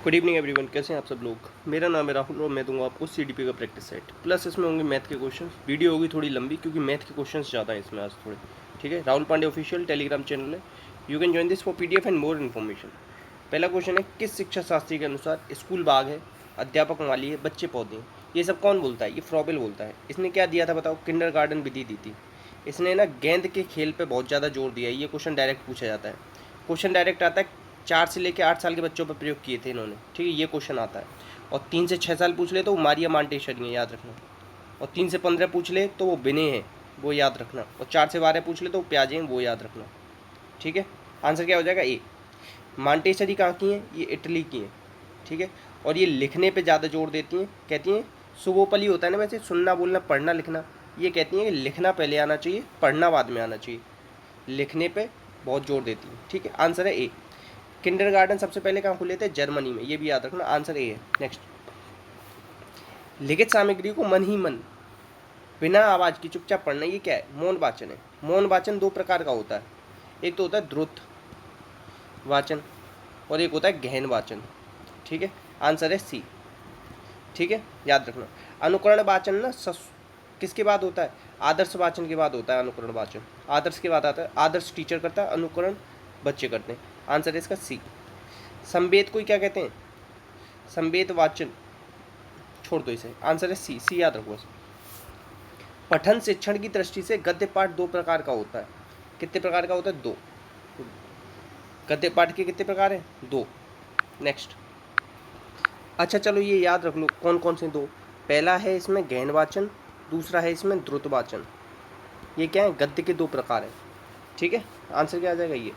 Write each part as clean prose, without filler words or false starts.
Good evening everyone, कैसे हैं आप सब लोग। मेरा नाम है राहुल और मैं दूंगा आपको सीडीपी का प्रैक्टिस सेट प्लस इसमें होंगे मैथ के क्वेश्चन। वीडियो होगी थोड़ी लंबी क्योंकि मैथ के क्वेश्चन ज़्यादा हैं इसमें आज थोड़े। ठीक है, Rahul Pandey official Telegram channel है, you can join this for PDF and more information. पहला क्वेश्चन है, किस शिक्षा शास्त्री के अनुसार स्कूल बाग है, अध्यापक माली है, बच्चे पौधे हैं। ये सब कौन बोलता है? ये फ्रॉबेल बोलता है। इसने क्या दिया था बताओ? किंडरगार्टन विधि दी थी। इसने ना गेंद के खेल पे बहुत ज़्यादा जोर दिया है। ये क्वेश्चन डायरेक्ट पूछा जाता है। क्वेश्चन डायरेक्ट आता है, 4 से लेकर 8 साल के बच्चों पर प्रयोग किए थे इन्होंने। ठीक है, ये क्वेश्चन आता है। और 3 से 6 साल पूछ ले तो वो मारिया मांटेशरी है, याद रखना। और 3 से 15 पूछ ले तो वो बिने हैं, वो याद रखना। और 4 से 12 पूछ ले तो वो प्याजे हैं, वो याद रखना। ठीक है, आंसर क्या हो जाएगा? ए। मांटेशरी कहाँ की हैं? ये इटली की हैं। ठीक है, और ये लिखने पे ज़्यादा जोर देती हैं। कहती हैं सुबोपली होता है ना वैसे सुनना बोलना पढ़ना लिखना, ये कहती हैं कि लिखना पहले आना चाहिए, पढ़ना बाद में आना चाहिए। लिखने पे बहुत जोर देती हैं। ठीक है, आंसर है ए। किंडरगार्टन सबसे पहले कहाँ खुले थे? जर्मनी में, ये भी याद रखना। आंसर ए है। नेक्स्ट, लिखित सामग्री को मन ही मन बिना आवाज़ की चुपचाप पढ़ना, ये क्या है? मौन वाचन है। मौन वाचन 2 प्रकार का होता है, एक तो होता है द्रुत वाचन और एक होता है गहन वाचन। ठीक है, आंसर है सी। ठीक है, याद रखना। अनुकरण वाचन ना किसके बाद होता है? आदर्श वाचन के बाद होता है अनुकरण वाचन। आदर्श के बाद आता है, आदर्श टीचर करता है, अनुकरण बच्चे करते हैं। आंसर है इसका सी। संवेद को क्या कहते हैं? संवेद वाचन, छोड़ दो इसे। आंसर है सी, सी याद रखो इसे। पठन शिक्षण की दृष्टि से गद्य पाठ 2 प्रकार का होता है। कितने प्रकार का होता है? 2। गद्य पाठ के कितने प्रकार हैं? 2। नेक्स्ट, अच्छा चलो ये याद रख लो कौन कौन से 2। पहला है इसमें गहन वाचन, दूसरा है इसमें द्रुत वाचन। ये क्या है? गद्य के 2 प्रकार हैं। ठीक है, आंसर क्या आ जाएगा? ये।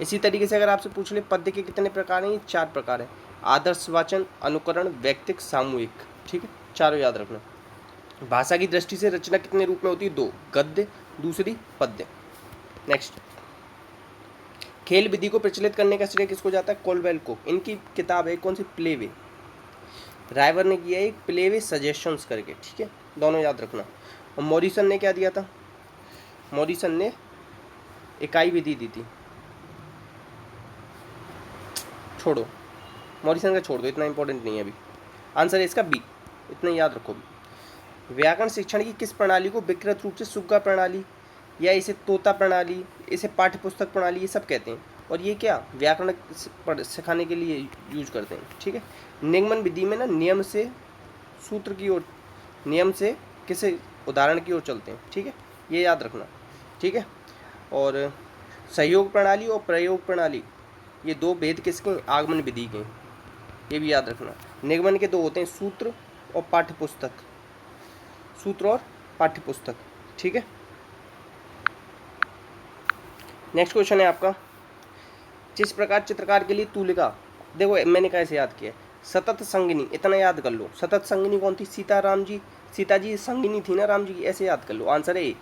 इसी तरीके से अगर आपसे पूछ ले पद्य के कितने प्रकार हैं? ये 4 प्रकार हैं। आदर्श वाचन, अनुकरण, वैयक्तिक, सामूहिक। ठीक है, चारों याद रखना। भाषा की दृष्टि से रचना कितने रूप में होती है? 2, गद्य, दूसरी पद्य। नेक्स्ट, खेल विधि को प्रचलित करने का श्रेय किसको जाता है? कोलवेल को। इनकी किताब है कौन सी? प्लेवे। रायवर ने किया एक प्लेवे सजेशंस करके। ठीक है, दोनों याद रखना। और मॉरिसन ने क्या दिया था? मॉरिसन ने इकाई विधि दी थी। छोड़ो, मॉरिसन का छोड़ दो, इतना इंपॉर्टेंट नहीं है अभी। आंसर है इसका बी, इतना याद रखो। व्याकरण शिक्षण की किस प्रणाली को विकृत रूप से सुग्गा प्रणाली या इसे तोता प्रणाली, इसे पाठ्य पुस्तक प्रणाली, ये सब कहते हैं। और ये क्या व्याकरण सिखाने के लिए यूज करते हैं। ठीक है, निगमन विधि में ना नियम से सूत्र की ओर, नियम से किसी उदाहरण की ओर चलते हैं। ठीक है, ये याद रखना। ठीक है, और सहयोग प्रणाली और प्रयोग प्रणाली, ये 2 भेद किसके हैं? आगमन विधि के, ये भी याद रखना। निगमन के 2 होते हैं, सूत्र और पाठ्य पुस्तक। सूत्र और पाठ्य पुस्तक। ठीक है, नेक्स्ट क्वेश्चन है आपका, जिस प्रकार चित्रकार के लिए तूलिका, देखो मैंने कैसे याद किया? सतत संगिनी, इतना याद कर लो। सतत संगिनी कौन थी? सीताराम जी, सीता जी संगिनी थी ना राम जी की, ऐसे याद कर लो। आंसर है ए,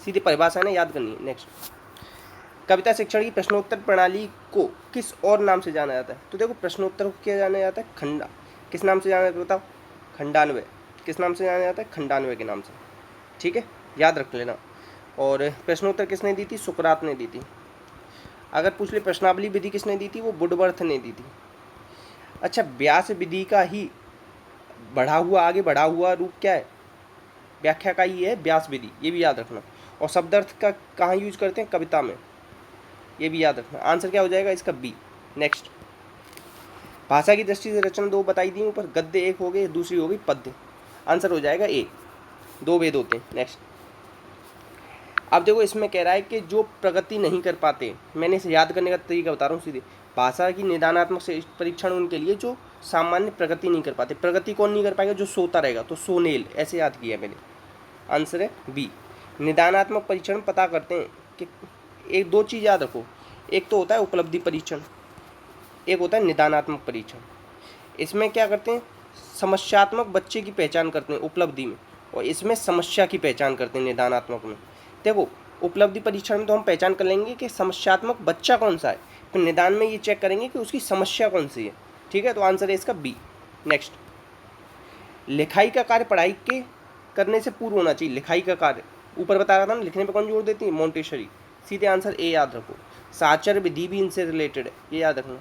सीधी परिभाषा है ना, याद करनी है। नेक्स्ट, कविता शिक्षण की प्रश्नोत्तर प्रणाली को किस और नाम से जाना जाता है? तो देखो प्रश्नोत्तर को क्या जाना जाता है? खंडा। किस नाम से जाना जाता है बताओ? खंडान्वय। किस नाम से जाना जाता है? खंडान्वय के नाम से। ठीक है, याद रख लेना। और प्रश्नोत्तर किसने दी थी? सुकरात ने दी थी। अगर पूछ ले प्रश्नावली विधि किसने दी थी? वो वुडवर्थ ने दी थी। अच्छा, व्यास विधि का ही बढ़ा हुआ, आगे बढ़ा हुआ रूप क्या है? व्याख्या का ही है व्यास विधि, ये भी याद रखना। और शब्दार्थ का कहाँ यूज करते हैं? कविता में, ये भी याद रखना। आंसर क्या हो जाएगा इसका? बी। नेक्स्ट, भाषा की दृष्टि से रचना 2 बताई दी ऊपर, गद्य 1 हो गए, दूसरी हो गई पद्य। आंसर हो जाएगा ए, 2 भेद होते हैं। नेक्स्ट, अब देखो इसमें कह रहा है कि जो प्रगति नहीं कर पाते, मैंने इसे याद करने का तरीका बता रहा हूँ सीधे। भाषा की निदानात्मक परीक्षण उनके लिए जो सामान्य प्रगति नहीं कर पाते। प्रगति कौन नहीं कर पाएगा? जो सोता रहेगा, तो सोनेल, ऐसे याद किया मैंने। आंसर है बी। निदानात्मक परीक्षण पता करते हैं कि एक 2 चीज़ याद रखो, एक तो होता है उपलब्धि परीक्षण, एक होता है निदानात्मक परीक्षण। इसमें क्या करते हैं? समस्यात्मक बच्चे की पहचान करते हैं उपलब्धि में, और इसमें समस्या की पहचान करते हैं निदानात्मक में। देखो उपलब्धि परीक्षण में तो हम पहचान कर लेंगे कि समस्यात्मक बच्चा कौन सा है, तो निदान में ये चेक करेंगे कि उसकी समस्या कौन सी है। ठीक है, तो आंसर है इसका बी। नेक्स्ट, लिखाई का कार्य पढ़ाई के करने से पूर्व होना चाहिए। लिखाई का कार्य ऊपर बता रहा था ना, लिखने पे कौन जोर देती है? मोंटेसरी। सीधे आंसर ए याद रखो। साचर विधि भी इनसे रिलेटेड है, ये याद रखना।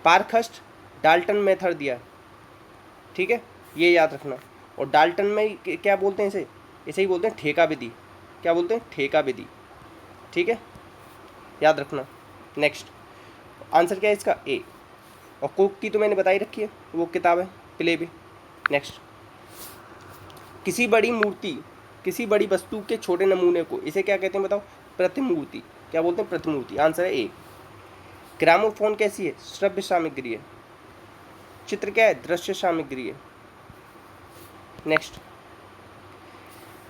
पारखष्ट डाल्टन मेथड दिया है, ठीक है, ये याद रखना। और डाल्टन में क्या बोलते हैं इसे, इसे ही बोलते हैं ठेका विधि। क्या बोलते हैं, ठेका विधि, ठीक है, याद रखना। नेक्स्ट आंसर क्या है इसका, ए। और कुक की तो मैंने बताई रखी है, वो किताब है प्ले भी। नेक्स्ट, किसी बड़ी मूर्ति, किसी बड़ी वस्तु के छोटे नमूने को इसे क्या कहते हैं बताओ, प्रतिमूर्ति। क्या बोलते हैं, प्रतिमूर्ति। आंसर है ए। ग्रामोफोन कैसी है, श्रव्य सामग्री है। चित्र क्या है, दृश्य सामग्री है। नेक्स्ट,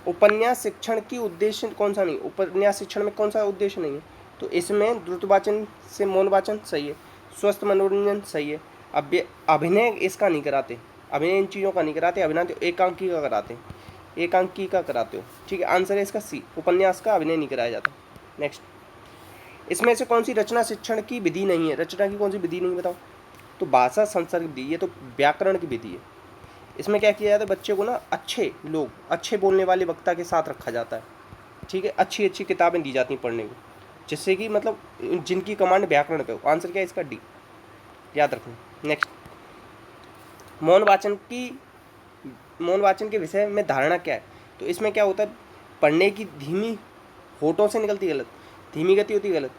उपन्यास शिक्षण की उद्देश्य कौन सा नहीं, उपन्यास शिक्षण में कौन सा उद्देश्य नहीं है, तो इसमें द्रुतवाचन से मौनवाचन सही है, स्वस्थ मनोरंजन सही है, अभिनय इसका नहीं कराते, अभिनय इन चीज़ों का नहीं कराते, अभिनय तो एकांकी का कराते, एकांकी का कराते हो, ठीक है। आंसर है इसका सी, उपन्यास का अभिनय नहीं कराया जाता। नेक्स्ट, इसमें से कौन सी रचना शिक्षण की विधि नहीं है, रचना की कौन सी विधि नहीं बताओ, तो भाषा संसर्ग विधि, ये तो व्याकरण की विधि है। इसमें क्या किया जाता है, बच्चे को ना अच्छे लोग, अच्छे बोलने वाले वक्ता के साथ रखा जाता है, ठीक है, अच्छी अच्छी किताबें दी जाती हैं पढ़ने को, जिससे कि मतलब जिनकी कमांड व्याकरण पे हो। आंसर क्या है इसका, डी, याद रखना। नेक्स्ट, मौन वाचन के विषय में धारणा क्या है, तो इसमें क्या होता है, पढ़ने की धीमी, होठों से निकलती गलत, धीमी गति होती गलत,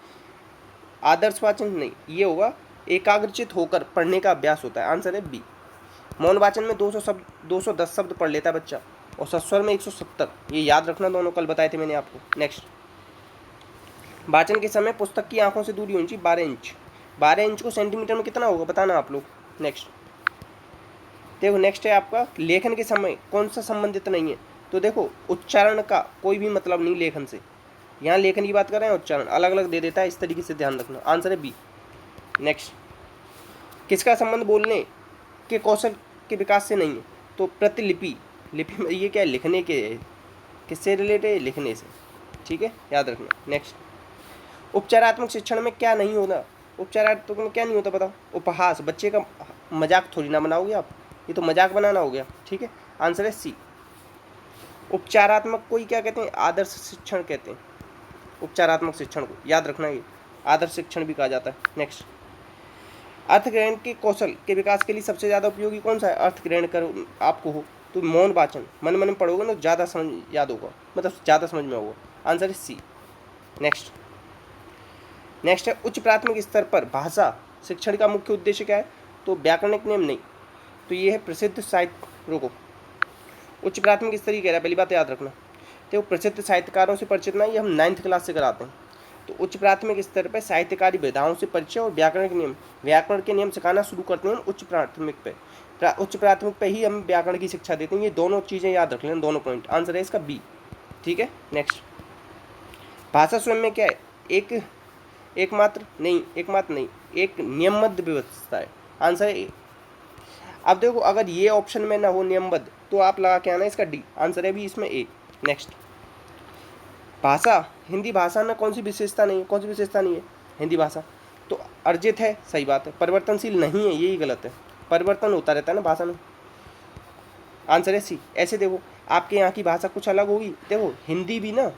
आदर्श वाचन नहीं, ये होगा एकाग्रचित होकर पढ़ने का अभ्यास होता है। आंसर है बी। मौन वाचन में 210 शब्द पढ़ लेता है बच्चा, और सस्वर में 170, ये याद रखना, दोनों कल बताए थे मैंने आपको। नेक्स्ट, वाचन के समय पुस्तक की आंखों से दूरी होनी चाहिए 12 इंच। 12 इंच को सेंटीमीटर में कितना होगा बताना आप लोग। नेक्स्ट देखो, नेक्स्ट है आपका लेखन के समय कौन सा संबंधित नहीं है, तो देखो उच्चारण का कोई भी मतलब नहीं लेखन से, यहाँ लेखन की बात कर रहे हैं, उच्चारण अलग अलग दे देता है, इस तरीके से ध्यान रखना। आंसर है बी। नेक्स्ट, किसका संबंध बोलने के कौशल के विकास से नहीं है, तो प्रतिलिपि, लिपि में ये क्या है, लिखने के, किससे रिलेटेड है, लिखने से, ठीक है, याद रखना। नेक्स्ट, उपचारात्मक शिक्षण में क्या नहीं होता, उपचारात्मक में क्या नहीं होता बताओ, उपहास, बच्चे का मजाक थोड़ी ना बनाओगे आप, ये तो मजाक बनाना हो गया, ठीक है। आंसर है सी। उपचारात्मक को ही क्या कहते हैं, आदर्श शिक्षण कहते हैं, उपचारात्मक शिक्षण को याद रखना, ये आदर्श शिक्षण भी कहा जाता है। नेक्स्ट, अर्थग्रहण के कौशल के विकास के लिए सबसे ज़्यादा उपयोगी कौन सा है, अर्थग्रहण कर आपको हो तो मौन वाचन, मन मन में पढ़ोगे ना, ज़्यादा समझ याद होगा, मतलब ज़्यादा समझ में होगा। आंसर है सी। नेक्स्ट है उच्च प्राथमिक स्तर पर भाषा शिक्षण का मुख्य उद्देश्य क्या है, तो व्याकरणिक नियम नहीं, तो ये है प्रसिद्ध साहित्य, रोको, उच्च प्राथमिक स्तर ही कह रहा है, पहली बात याद रखना। तो प्रसिद्ध साहित्यकारों से परिचित ना, ये हम 9th क्लास से कराते हैं। तो उच्च प्राथमिक स्तर पर साहित्यकारी विधाओं से परिचय और व्याकरण के नियम सिखाना शुरू करते हैं हम उच्च प्राथमिक पे, उच्च प्राथमिक पे ही हम व्याकरण की शिक्षा देते हैं। ये दोनों चीज़ें याद रख लेना, दोनों पॉइंट। आंसर है इसका बी, ठीक है। नेक्स्ट, भाषा स्वयं में क्या है, एकमात्र नहीं, एक नियमबद्ध व्यवस्था है। आंसर है ए। अब देखो, अगर ये ऑप्शन में ना हो नियमबद्ध, तो आप लगा के आना इसका डी। आंसर है भी इसमें ए। नेक्स्ट, भाषा, हिंदी भाषा में कौन सी विशेषता नहीं है, कौन सी विशेषता नहीं है हिंदी भाषा, तो अर्जित है, सही बात है, परिवर्तनशील नहीं है, यही गलत है, परिवर्तन होता रहता है ना भाषा में। आंसर है सी। ऐसे देखो, आपके यहाँ की भाषा कुछ अलग होगी, देखो हिंदी भी ना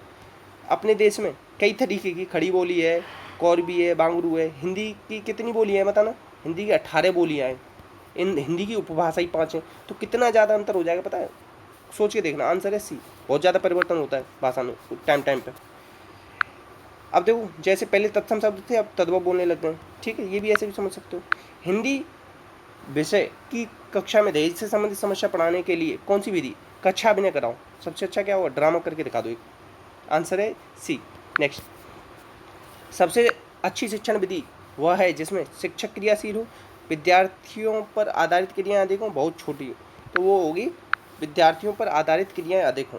अपने देश में कई तरीके की, खड़ी बोली है, कौरबी है, बांगरू है, हिंदी की कितनी बोली है बताना, हिंदी की 18 बोलियाँ हैं, इन हिंदी की उपभाषा ही 5 हैं, तो कितना ज़्यादा अंतर हो जाएगा पता है, सोच के देखना। आंसर है सी, बहुत ज़्यादा परिवर्तन होता है भाषा में टाइम पे। अब देखो, जैसे पहले तत्सम शब्द थे, अब तद्भव बोलने लग गए, ठीक है, ये भी ऐसे भी समझ सकते हो। हिंदी विषय की कक्षा में दहेज से संबंधित समस्या पढ़ाने के लिए कौन सी विधि, कक्षा अभिनय कराओ, सबसे अच्छा क्या होगा, ड्रामा करके दिखा दो एक। आंसर है सी। नेक्स्ट, सबसे अच्छी शिक्षण विधि वह है जिसमें शिक्षक क्रियाशील हो, विद्यार्थियों पर आधारित क्रियाएं अधिक हों, बहुत छोटी हो, तो वो होगी विद्यार्थियों पर आधारित क्रियाएं अधिक हों।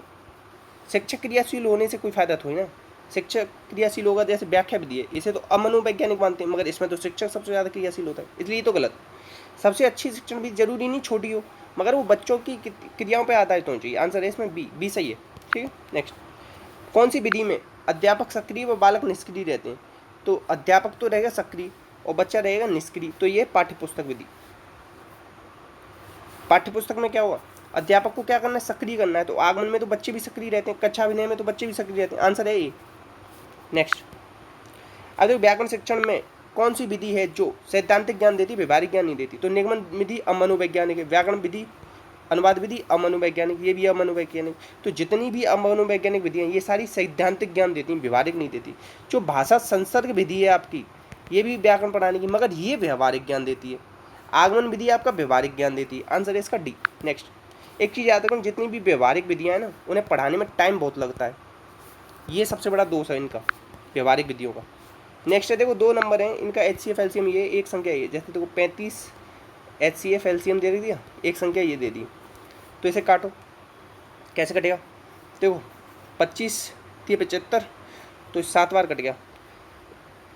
शिक्षक क्रियाशील होने से कोई फायदा थोड़ी ना, शिक्षक क्रियाशील होगा, जैसे व्याख्या विधि है, इसे तो अमनोवैज्ञानिक मानते हैं, मगर इसमें तो शिक्षक सबसे ज़्यादा क्रियाशील होता है, इसलिए तो गलत। सबसे अच्छी शिक्षण भी जरूरी नहीं छोटी हो, मगर वो बच्चों की क्रियाओं पर आधारित होनी चाहिए। आंसर है इसमें बी सही है, ठीक है। नेक्स्ट, कौन सी विधि में अध्यापक सक्रिय व बालक निष्क्रिय रहते हैं, तो अध्यापक तो रहेगा सक्रिय और बच्चा रहेगा निष्क्रिय, तो ये पाठ्यपुस्तक विधि। पाठ्यपुस्तक में क्या होगा, अध्यापक को क्या करना है, सक्रिय करना है, तो आगमन में तो बच्चे भी सक्रिय रहते हैं, कक्षा अभिनय में तो बच्चे भी सक्रिय रहते हैं। आंसर है ए। नेक्स्ट, अगर व्याकरण शिक्षण में कौन सी विधि है जो सैद्धांतिक ज्ञान देती, व्यवहारिक ज्ञान नहीं देती? तो निगमन विधि अमनोवैज्ञानिक है, व्याकरण विधि, अनुवाद विधि अमनोवैज्ञानिक, ये भी अमनोवैज्ञानिक। तो जितनी भी अमनोवैज्ञानिक विधियाँ ये सारी सैद्धांतिक ज्ञान देती हैं, व्यवहारिक नहीं देती। जो भाषा संसर्ग विधि है आपकी, ये भी व्याकरण पढ़ाने की, मगर ये व्यवहारिक ज्ञान देती है। आगमन विधि आपका व्यवहारिक ज्ञान देती है। आंसर है इसका डी। नेक्स्ट, एक चीज़ याद रखना, जितनी भी व्यवहारिक विधियाँ हैं ना, उन्हें पढ़ाने में टाइम बहुत लगता है। ये सबसे बड़ा दोष है इनका, व्यवहारिक विधियों का। नेक्स्ट है, देखो 2 नंबर हैं इनका, HCF LCM, ये एक संख्या है। जैसे देखो 35 HCF LCM दे दिया, एक संख्या ये दे दी, तो इसे काटो, कैसे कटेगा? देखो 25 थी 75, तो 7 बार कट गया।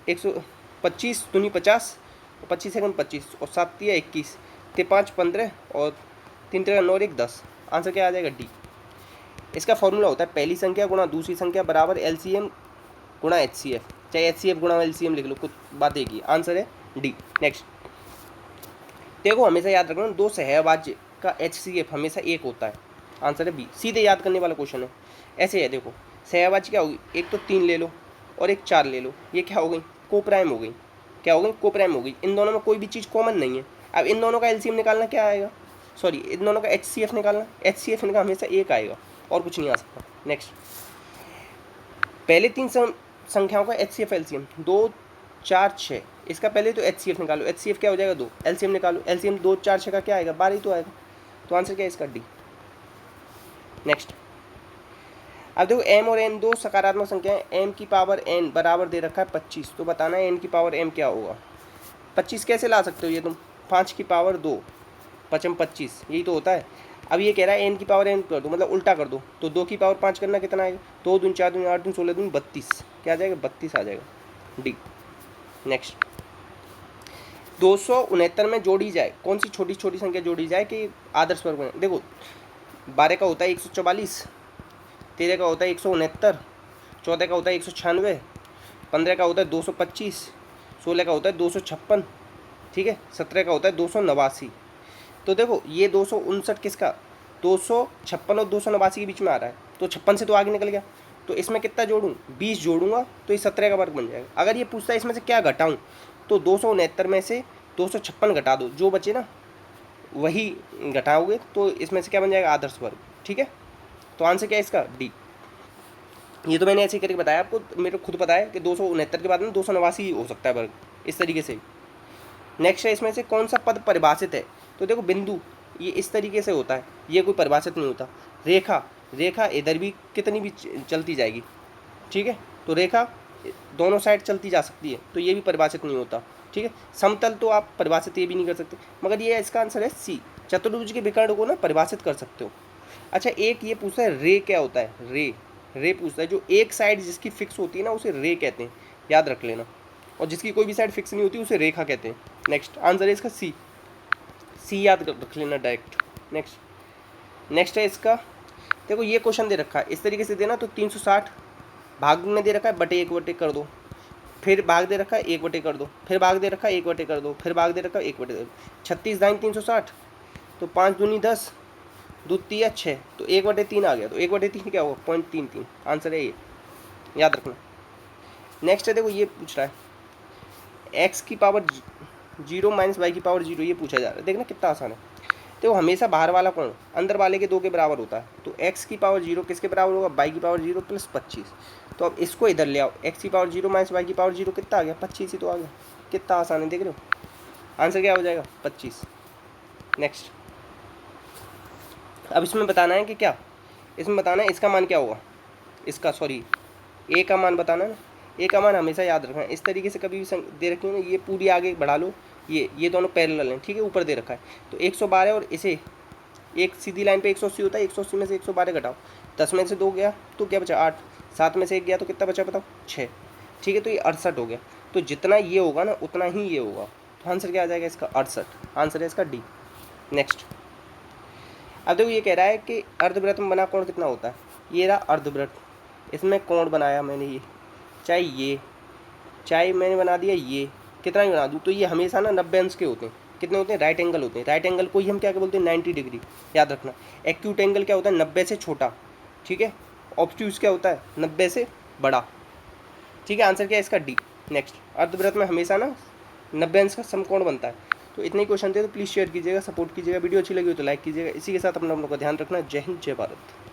125 दूनी 50, 25 सेकंड 25, और 7 दिया 21, 5 15, और 3 3 9 और 1 10। आंसर क्या आ जाएगा? डी। इसका फॉर्मूला होता है पहली संख्या गुणा दूसरी संख्या बराबर LCM गुणा HCF, चाहे HCF गुणा LCM लिख लो, कुछ बात एक ही। आंसर है डी। नेक्स्ट, देखो हमेशा याद रखना, 2 सहवाच्य का HCF हमेशा 1 होता है। आंसर है बी, सीधे याद करने वाला क्वेश्चन है। ऐसे है, देखो सहवाच्य क्या होगी, एक तो 3 ले लो और एक 4 ले लो, ये क्या हो गई? कोप्राइम हो गई। क्या हो गई? कोप्राइम हो गई। इन दोनों में कोई भी चीज़ कॉमन नहीं है। अब इन दोनों का LCM निकालना क्या आएगा, सॉरी इन दोनों का HCF निकालना, HCF इनका हमेशा 1 आएगा और कुछ नहीं आ सकता। नेक्स्ट, पहले 3 संख्याओं का HCF LCM 2 4 6, इसका पहले तो HCF निकालो, HCF क्या हो जाएगा? 2, LCM निकालो, LCM 2 4 6 का क्या आएगा? 12 ही तो आएगा। तो आंसर क्या है इसका? डी। नेक्स्ट, अब देखो m और n 2 सकारात्मक संख्याएं, m की पावर n बराबर दे रखा है 25, तो बताना है n की पावर m क्या होगा। 25 कैसे ला सकते हो ये तुम? 5 की पावर 2 5m 25, यही तो होता है। अब ये कह रहा है n की पावर n कर दो, मतलब उल्टा कर दो, तो 2 की पावर 5 करना कितना आएगा? 2 दूनी 4 दूनी 8 दूनी 16 दूनी 32, क्या आ जाएगा? 32 आ जाएगा, डी। नेक्स्ट, 269 में जोड़ी जाए, कौन सी छोटी छोटी संख्या जोड़ी जाए कि आदर्श वर्ग बने? देखो 12 का होता है 144, 13 का होता है 169, 14 का होता है 196, 15 का होता है 225, 16 का होता है 256, ठीक है, 17 का होता है 289। तो देखो ये 259 किसका? 256 और 289 के बीच में आ रहा है, तो 56 से तो आगे निकल गया। तो इसमें कितना जोड़ूँ? 20 जोड़ूंगा तो ये 17 का वर्ग बन जाएगा। अगर ये पूछता है इसमें से क्या घटाऊँ, तो 269 में से 256 घटा दो, जो बचे ना वही घटाओगे, तो इसमें से क्या बन जाएगा? आदर्श वर्ग। ठीक है, तो आंसर क्या है इसका? डी। ये तो मैंने ऐसे ही करके बताया आपको, मेरे को खुद पता है कि 269 के बाद में 289 हो सकता है वर्ग, इस तरीके से। नेक्स्ट है, इसमें से कौन सा पद परिभाषित है? तो देखो बिंदु, ये इस तरीके से होता है, ये कोई परिभाषित नहीं होता। रेखा, रेखा इधर भी कितनी भी चलती जाएगी, ठीक है, तो रेखा दोनों साइड चलती जा सकती है, तो ये भी परिभाषित नहीं होता। ठीक है, समतल तो आप परिभाषित ये भी नहीं कर सकते, मगर ये इसका आंसर है सी, चतुर्भुज के विकर्ण को ना परिभाषित कर सकते हो। अच्छा, एक ये पूछता है रे क्या होता है? रे, रे पूछता है, जो एक साइड जिसकी फिक्स होती है ना उसे रे कहते हैं, याद रख लेना, और जिसकी कोई भी साइड फिक्स नहीं होती उसे रेखा कहते हैं। नेक्स्ट, आंसर है इसका सी, सी याद रख लेना डायरेक्ट। नेक्स्ट है इसका, देखो ये क्वेश्चन दे रखा है इस तरीके से देना, तो 360 भाग में दे रखा है बटे 1 कर दो, फिर भाग दे रखा है 1 कर दो, फिर भाग दे रखा है 1 कर दो, फिर भाग दे रखा है 1 कर दो। 36 दाइन 360, तो 5 दूनी 10, 2 3 6, तो 1/3 आ गया, तो 1/3 क्या होगा? 0.33। आंसर है ये, याद रखना। नेक्स्ट है, देखो ये पूछ रहा है x की पावर 0 माइनस y की पावर 0, ये पूछा जा रहा है। देखना कितना आसान है। देखो हमेशा बाहर वाला कौन अंदर वाले के 2 के बराबर होता है, तो x की पावर 0 किसके बराबर होगा? y की पावर 0 प्लस 25। तो अब इसको इधर ले आओ, x की पावर 0 माइनस y की पावर 0 कितना आ गया? 25 ही तो आ गया। कितना आसान है, देख रहे हो? आंसर क्या हो जाएगा? 25। नेक्स्ट, अब इसमें बताना है कि क्या, इसमें बताना है इसका मान क्या होगा, इसका सॉरी ए का मान बताना है ना। ए का मान हमेशा याद रखना है, इस तरीके से कभी भी दे रखी है ना, ये पूरी आगे बढ़ा लो, ये दोनों पैरेलल हैं, ठीक है, ऊपर दे रखा है, तो 112 और इसे एक सीधी लाइन पे 180 होता है, 180 में से 112 घटाओ, 10 में से 2 गया तो क्या बचा? 8, 7 में से 1 गया तो कितना बचा बताओ? 6, ठीक है, तो ये 68 हो गया। तो जितना ये होगा ना उतना ही ये होगा, तो आंसर क्या आ जाएगा इसका? 68। आंसर है इसका डी। नेक्स्ट, अब देखो ये कह रहा है कि अर्धवृत्त में बना कोण कितना होता है? ये रहा अर्धवृत्त, इसमें कोण बनाया मैंने, ये चाहे मैंने बना दिया ये, कितना ही बना दूँ, तो ये हमेशा ना 90 अंश के होते हैं। कितने होते हैं? राइट एंगल होते हैं। राइट एंगल को ही हम क्या बोलते हैं? 90 डिग्री, याद रखना। एक्यूट एंगल क्या होता है? 90 से छोटा, ठीक है। ऑब्ट्यूज क्या होता है? 90 से बड़ा, ठीक है। आंसर क्या है इसका? डी। नेक्स्ट, अर्धवृत्त में हमेशा ना 90 अंश का समकोण बनता है। तो इतने ही क्वेश्चन थे, तो प्लीज़ शेयर कीजिएगा, सपोर्ट कीजिएगा, वीडियो अच्छी लगी हो तो लाइक कीजिएगा। इसी के साथ अपना हम लोग का ध्यान रखना। जय हिंद, जय भारत।